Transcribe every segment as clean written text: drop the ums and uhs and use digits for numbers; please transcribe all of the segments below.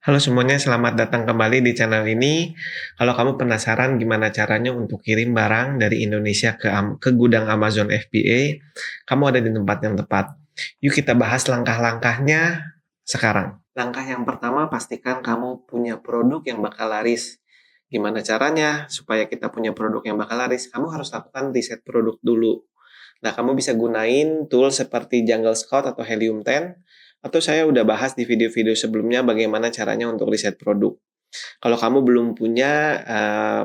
Halo semuanya, selamat datang kembali di channel ini. Kalau kamu penasaran gimana caranya untuk kirim barang dari Indonesia ke gudang Amazon FBA, kamu ada di tempat yang tepat. Yuk kita bahas langkah-langkahnya sekarang. Langkah yang pertama, pastikan kamu punya produk yang bakal laris. Gimana caranya supaya kita punya produk yang bakal laris? Kamu harus lakukan riset produk dulu. Nah, kamu bisa gunain tool seperti Jungle Scout atau Helium 10, atau saya udah bahas di video-video sebelumnya bagaimana caranya untuk riset produk. Kalau kamu belum punya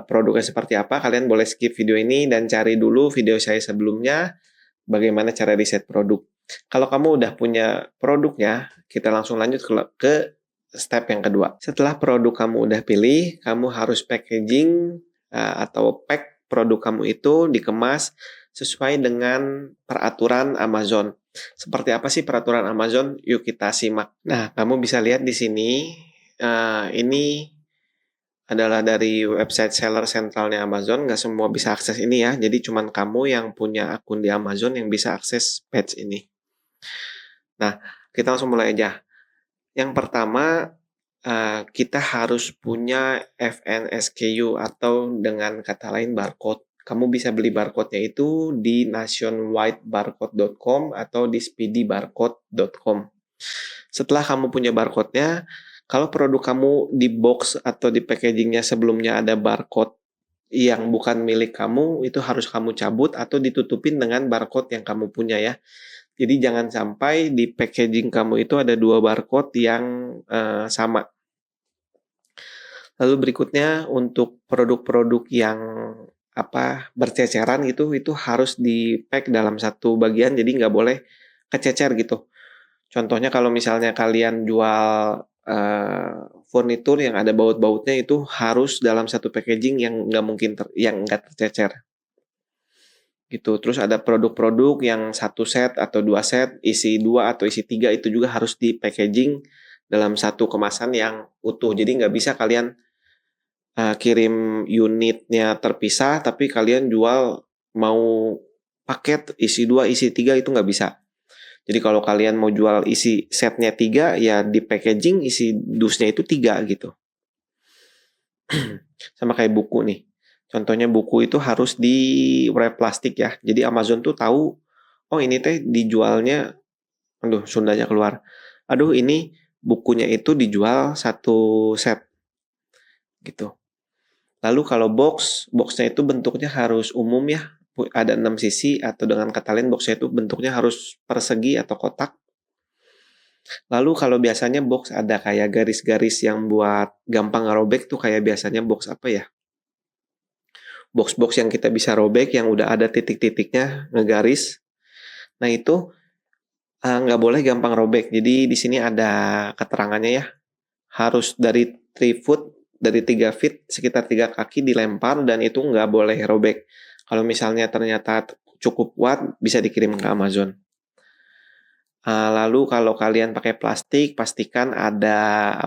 produknya seperti apa, kalian boleh skip video ini dan cari dulu video saya sebelumnya bagaimana cara riset produk. Kalau kamu udah punya produknya, kita langsung lanjut ke step yang kedua. Setelah produk kamu udah pilih, kamu harus packaging atau pack produk kamu itu dikemas sesuai dengan peraturan Amazon. Seperti apa sih peraturan Amazon? Yuk kita simak. Nah, kamu bisa lihat di sini, ini adalah dari website seller sentralnya Amazon. Nggak semua bisa akses ini ya. Jadi cuman kamu yang punya akun di Amazon yang bisa akses page ini. Nah, kita langsung mulai aja. Yang pertama, kita harus punya FNSKU atau dengan kata lain barcode. Kamu bisa beli barcode-nya itu di nationwidebarcode.com atau di speedybarcode.com. Setelah kamu punya barcode-nya, kalau produk kamu di box atau di packaging-nya sebelumnya ada barcode yang bukan milik kamu, itu harus kamu cabut atau ditutupin dengan barcode yang kamu punya ya. Jadi jangan sampai di packaging kamu itu ada dua barcode yang sama. Lalu berikutnya untuk produk-produk yang berceceran gitu, itu harus di-pack dalam satu bagian, jadi nggak boleh kececer gitu. Contohnya kalau misalnya kalian jual furnitur yang ada baut-bautnya, itu harus dalam satu packaging yang nggak tercecer gitu. Terus ada produk-produk yang satu set atau dua set, isi dua atau isi tiga, itu juga harus di packaging dalam satu kemasan yang utuh. Jadi nggak bisa kalian kirim unitnya terpisah, tapi kalian jual mau paket isi dua, isi tiga, itu nggak bisa. Jadi kalau kalian mau jual isi setnya tiga, ya di packaging isi dusnya itu tiga gitu. Sama kayak buku nih. Contohnya buku itu harus di wrap plastik ya. Jadi Amazon tuh tahu, oh ini teh dijualnya, aduh Sundanya keluar. Aduh ini bukunya itu dijual satu set gitu. Lalu kalau boxnya itu bentuknya harus umum ya. Ada 6 sisi atau dengan kata lain boxnya itu bentuknya harus persegi atau kotak. Lalu kalau biasanya box ada kayak garis-garis yang buat gampang ngerobek tuh kayak biasanya box apa ya? Box-box yang kita bisa robek yang udah ada titik-titiknya ngegaris. Nah itu nggak boleh gampang robek. Jadi di sini ada keterangannya ya. Harus dari 3 foot, dari 3 feet, sekitar 3 kaki dilempar dan itu nggak boleh robek. Kalau misalnya ternyata cukup kuat, bisa dikirim ke Amazon. Lalu kalau kalian pakai plastik, pastikan ada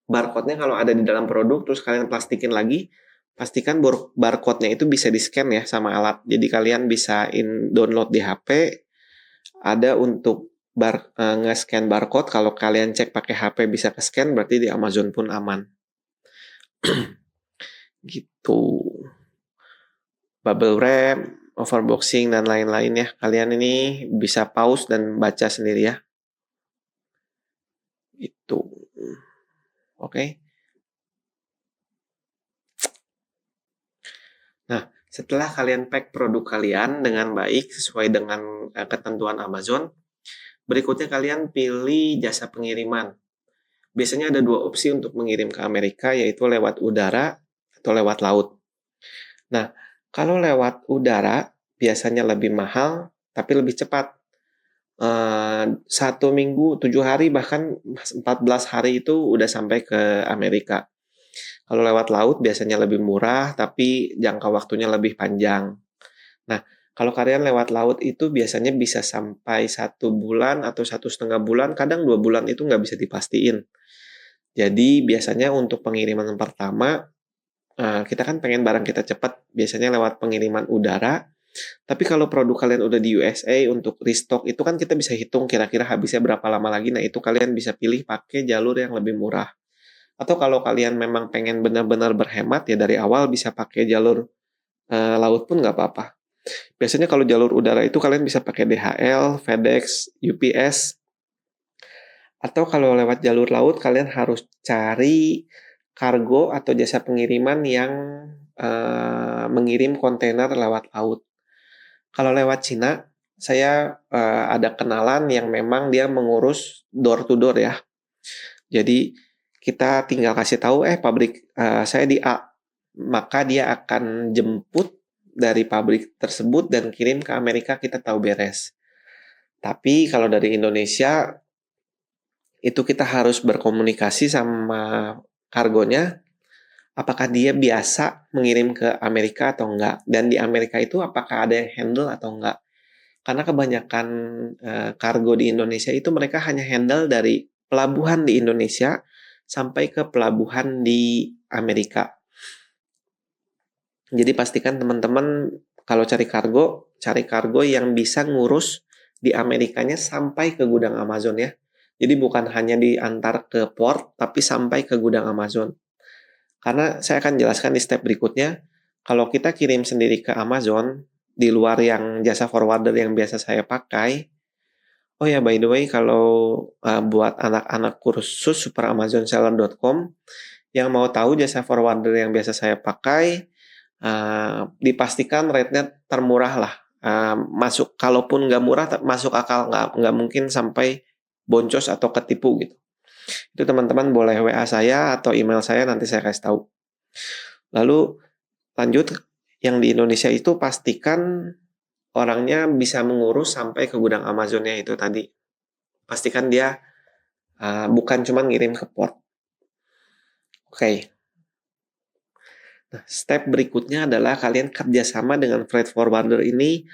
barcode-nya kalau ada di dalam produk, terus kalian plastikin lagi, pastikan barcode-nya itu bisa di-scan ya sama alat. Jadi kalian bisa download di HP, ada untuk nge-scan barcode. Kalau kalian cek pakai HP bisa ke-scan, berarti di Amazon pun aman. Gitu. Bubble wrap, overboxing, dan lain-lain ya. Kalian ini bisa pause dan baca sendiri ya. Itu. Oke. Nah, setelah kalian pack produk kalian dengan baik sesuai dengan ketentuan Amazon, berikutnya kalian pilih jasa pengiriman. Biasanya ada dua opsi untuk mengirim ke Amerika, yaitu lewat udara atau lewat laut. Nah, kalau lewat udara biasanya lebih mahal, tapi lebih cepat. 1 minggu, 7 hari, bahkan 14 hari itu udah sampai ke Amerika. Kalau lewat laut biasanya lebih murah, tapi jangka waktunya lebih panjang. Nah, kalau kalian lewat laut itu biasanya bisa sampai 1 bulan atau 1,5 bulan, kadang 2 bulan itu nggak bisa dipastiin. Jadi biasanya untuk pengiriman yang pertama, kita kan pengen barang kita cepat, biasanya lewat pengiriman udara. Tapi kalau produk kalian udah di USA untuk restock itu kan kita bisa hitung kira-kira habisnya berapa lama lagi. Nah, itu kalian bisa pilih pakai jalur yang lebih murah. Atau kalau kalian memang pengen benar-benar berhemat ya dari awal bisa pakai jalur laut pun nggak apa-apa. Biasanya kalau jalur udara itu kalian bisa pakai DHL, FedEx, UPS. Atau kalau lewat jalur laut kalian harus cari kargo atau jasa pengiriman yang mengirim kontainer lewat laut. Kalau lewat Cina, saya ada kenalan yang memang dia mengurus door to door ya. Jadi kita tinggal kasih tahu pabrik saya di A, maka dia akan jemput dari pabrik tersebut dan kirim ke Amerika, kita tahu beres. Tapi kalau dari Indonesia itu kita harus berkomunikasi sama kargonya apakah dia biasa mengirim ke Amerika atau enggak, dan di Amerika itu apakah ada yang handle atau enggak. Karena kebanyakan kargo di Indonesia itu mereka hanya handle dari pelabuhan di Indonesia sampai ke pelabuhan di Amerika. Jadi pastikan teman-teman kalau cari kargo yang bisa ngurus di Amerikanya sampai ke gudang Amazon ya. Jadi bukan hanya diantar ke port, tapi sampai ke gudang Amazon. Karena saya akan jelaskan di step berikutnya, kalau kita kirim sendiri ke Amazon, di luar yang jasa forwarder yang biasa saya pakai, oh ya by the way, kalau buat anak-anak kursus superamazonseller.com, yang mau tahu jasa forwarder yang biasa saya pakai, dipastikan rate-nya termurah lah. Masuk, kalaupun nggak murah, masuk akal, nggak mungkin sampai boncos atau ketipu gitu. Itu teman-teman boleh WA saya atau email saya, nanti saya kasih tahu. Lalu lanjut, yang di Indonesia itu pastikan orangnya bisa mengurus sampai ke gudang Amazonnya itu tadi. Pastikan dia bukan cuma ngirim ke port. Oke. Nah, step berikutnya adalah kalian kerjasama dengan freight forwarder ini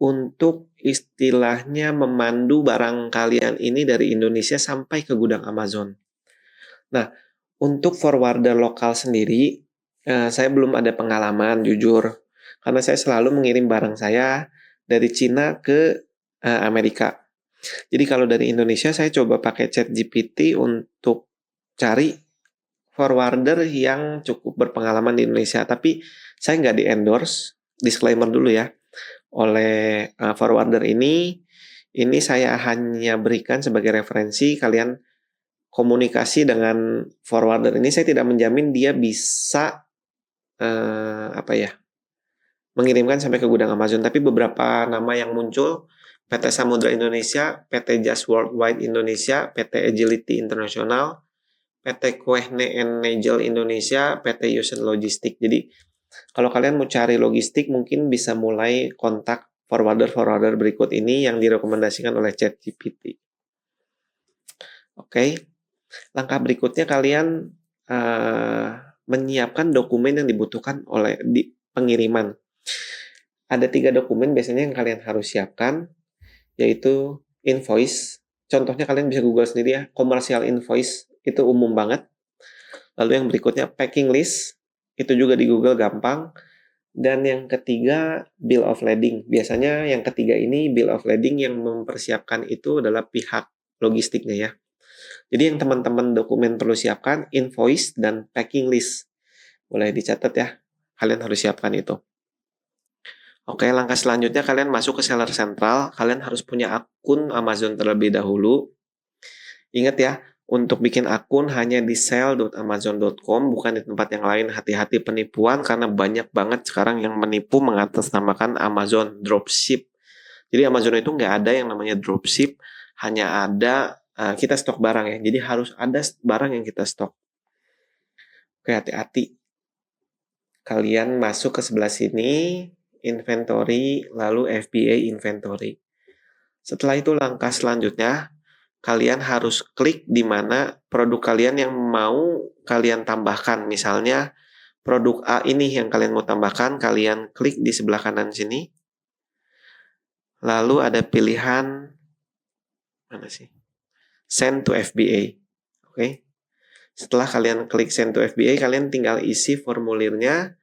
untuk istilahnya memandu barang kalian ini dari Indonesia sampai ke gudang Amazon. Nah, untuk forwarder lokal sendiri, saya belum ada pengalaman jujur. Karena saya selalu mengirim barang saya dari Cina ke Amerika. Jadi kalau dari Indonesia saya coba pakai ChatGPT untuk cari forwarder yang cukup berpengalaman di Indonesia. Tapi saya nggak di-endorse, disclaimer dulu ya, oleh forwarder ini. Ini saya hanya berikan sebagai referensi, kalian komunikasi dengan forwarder ini. Saya tidak menjamin dia bisa mengirimkan sampai ke gudang Amazon, tapi beberapa nama yang muncul, PT Samudra Indonesia, PT Just Worldwide Indonesia, PT Agility International, PT Kuehne and Nagel Indonesia, PT Yusen Logistik. Jadi kalau kalian mau cari logistik, mungkin bisa mulai kontak forwarder-forwarder berikut ini yang direkomendasikan oleh ChatGPT. Oke. Langkah berikutnya kalian menyiapkan dokumen yang dibutuhkan oleh di pengiriman. Ada 3 dokumen biasanya yang kalian harus siapkan, yaitu invoice. Contohnya kalian bisa Google sendiri ya, commercial invoice itu umum banget. Lalu yang berikutnya packing list, itu juga di Google gampang. Dan yang ketiga bill of lading. Biasanya yang ketiga ini bill of lading yang mempersiapkan itu adalah pihak logistiknya ya. Jadi yang teman-teman dokumen perlu siapkan invoice dan packing list. Boleh dicatat ya, kalian harus siapkan itu. Oke, langkah selanjutnya kalian masuk ke Seller Central. Kalian harus punya akun Amazon terlebih dahulu. Ingat ya, untuk bikin akun hanya di sell.amazon.com, bukan di tempat yang lain. Hati-hati penipuan karena banyak banget sekarang yang menipu mengatasnamakan Amazon dropship. Jadi Amazon itu nggak ada yang namanya dropship, hanya ada kita stok barang ya. Jadi harus ada barang yang kita stok. Oke, hati-hati. Kalian masuk ke sebelah sini, inventory, lalu FBA inventory. Setelah itu langkah selanjutnya, kalian harus klik di mana produk kalian yang mau kalian tambahkan. Misalnya produk A ini yang kalian mau tambahkan, kalian klik di sebelah kanan sini. Lalu ada pilihan mana sih? Send to FBA. Oke. Setelah kalian klik send to FBA, kalian tinggal isi formulirnya,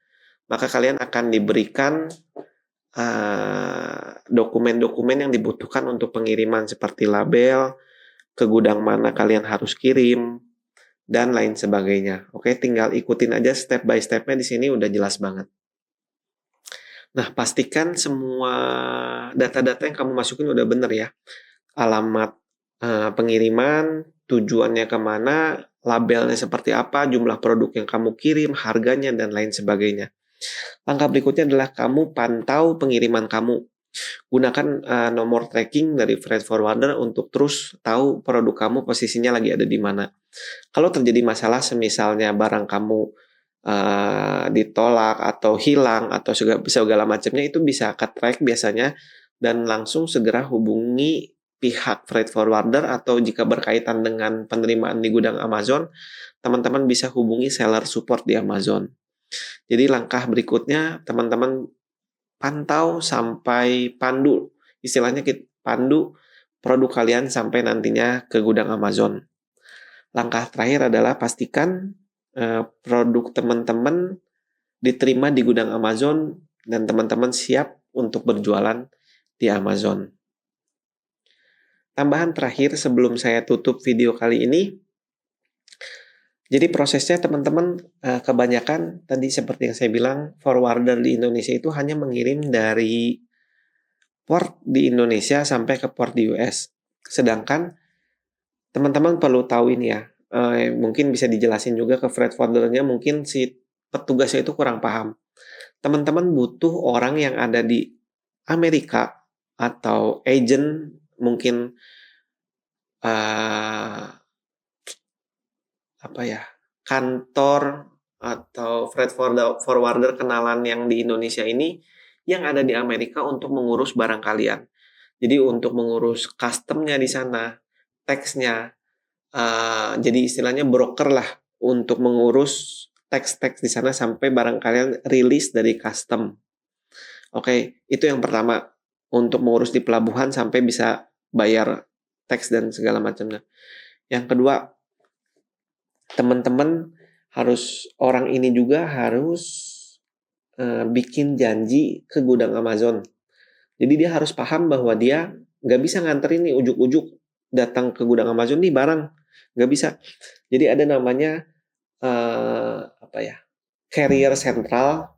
maka kalian akan diberikan dokumen-dokumen yang dibutuhkan untuk pengiriman seperti label, ke gudang mana kalian harus kirim, dan lain sebagainya. Oke, tinggal ikutin aja step by step-nya di sini udah jelas banget. Nah, pastikan semua data-data yang kamu masukin udah bener ya. Alamat pengiriman, tujuannya kemana, labelnya seperti apa, jumlah produk yang kamu kirim, harganya, dan lain sebagainya. Langkah berikutnya adalah kamu pantau pengiriman kamu. Gunakan nomor tracking dari freight forwarder untuk terus tahu produk kamu posisinya lagi ada di mana. Kalau terjadi masalah, semisalnya barang kamu ditolak atau hilang atau segala macamnya, itu bisa ke-track biasanya dan langsung segera hubungi pihak freight forwarder, atau jika berkaitan dengan penerimaan di gudang Amazon, teman-teman bisa hubungi seller support di Amazon. Jadi langkah berikutnya teman-teman pantau sampai pandu, istilahnya pandu produk kalian sampai nantinya ke gudang Amazon. Langkah terakhir adalah pastikan produk teman-teman diterima di gudang Amazon dan teman-teman siap untuk berjualan di Amazon. Tambahan terakhir sebelum saya tutup video kali ini, jadi prosesnya teman-teman kebanyakan tadi seperti yang saya bilang, forwarder di Indonesia itu hanya mengirim dari port di Indonesia sampai ke port di US. Sedangkan teman-teman perlu tahu ini ya, mungkin bisa dijelasin juga ke freight forwardernya, mungkin si petugasnya itu kurang paham. Teman-teman butuh orang yang ada di Amerika atau agent, mungkin kantor atau freight forwarder kenalan yang di Indonesia ini yang ada di Amerika untuk mengurus barang kalian. Jadi untuk mengurus customnya di sana, tax-nya, jadi istilahnya broker lah untuk mengurus tax di sana sampai barang kalian rilis dari custom. Oke, itu yang pertama, untuk mengurus di pelabuhan sampai bisa bayar tax dan segala macamnya. Yang kedua, teman-teman orang ini juga harus bikin janji ke gudang Amazon. Jadi dia harus paham bahwa dia nggak bisa nganterin nih ujuk-ujuk datang ke gudang Amazon nih barang, nggak bisa. Jadi ada namanya carrier sentral,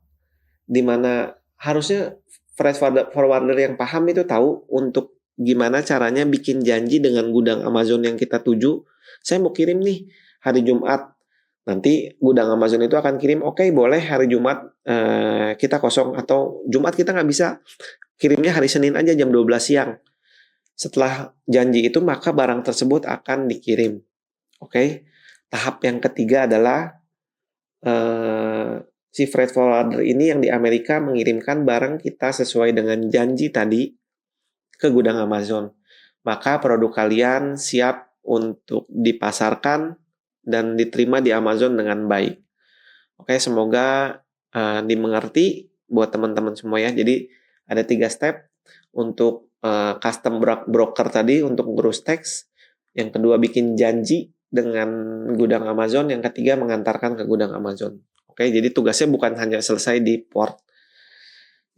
di mana harusnya freight forwarder yang paham itu tahu untuk gimana caranya bikin janji dengan gudang Amazon yang kita tuju. Saya mau kirim nih hari Jumat, nanti gudang Amazon itu akan kirim, oke, boleh hari Jumat kita kosong, atau Jumat kita nggak bisa, kirimnya hari Senin aja jam 12 siang. Setelah janji itu maka barang tersebut akan dikirim. Oke. Tahap yang ketiga adalah si freight forwarder ini yang di Amerika mengirimkan barang kita sesuai dengan janji tadi ke gudang Amazon. Maka produk kalian siap untuk dipasarkan dan diterima di Amazon dengan baik. Oke, semoga dimengerti buat teman-teman semua ya. Jadi ada 3 step untuk custom broker tadi untuk ngurus tax. Yang kedua bikin janji dengan gudang Amazon. Yang ketiga mengantarkan ke gudang Amazon. Oke, jadi tugasnya bukan hanya selesai di port.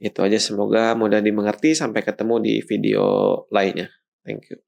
Itu aja, semoga mudah dimengerti. Sampai ketemu di video lainnya. Thank you.